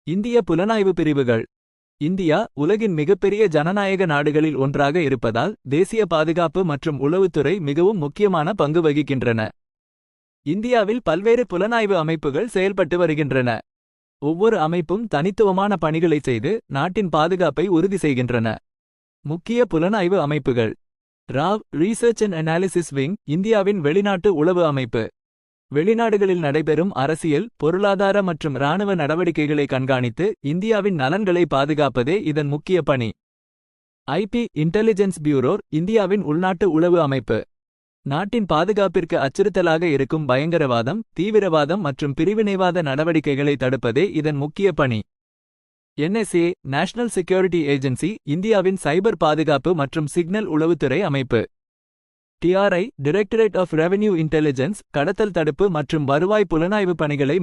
இந்திய புலனாய்வு பிரிவுகள். இந்தியா உலகின் மிகப்பெரிய ஜனநாயக நாடுகளில் ஒன்றாக இருப்பதால் தேசிய பாதுகாப்பு மற்றும் உளவுத்துறை மிகவும் முக்கியமான பங்கு வகிக்கின்றன. இந்தியாவில் பல்வேறு புலனாய்வு அமைப்புகள் செயல்பட்டு வருகின்றன. ஒவ்வொரு அமைப்பும் தனித்துவமான பணிகளை செய்து நாட்டின் பாதுகாப்பை உறுதி செய்கின்றன. முக்கிய புலனாய்வு அமைப்புகள். Rao research and analysis wing இந்தியாவின் வெளிநாட்டு உளவு அமைப்பு. வெளிநாடுகளில் நடைபெறும் அரசியல், பொருளாதார மற்றும் இராணுவ நடவடிக்கைகளை கண்காணித்து இந்தியாவின் நலன்களை பாதுகாப்பதே இதன் முக்கிய பணி. ஐபி இன்டெலிஜென்ஸ் பியூரோ இந்தியாவின் உள்நாட்டு உளவு அமைப்பு. நாட்டின் பாதுகாப்பிற்கு அச்சுறுத்தலாக இருக்கும் பயங்கரவாதம், தீவிரவாதம் மற்றும் பிரிவினைவாத நடவடிக்கைகளை தடுப்பதே இதன் முக்கிய பணி. NSA நேஷனல் செக்யூரிட்டி ஏஜென்சி இந்தியாவின் சைபர் பாதுகாப்பு மற்றும் சிக்னல் உளவுத்துறை அமைப்பு. TRI directorate of revenue intelligence கடத்தல் தடுப்பு மற்றும் வருவாய் புலனாய்வு பணிகளை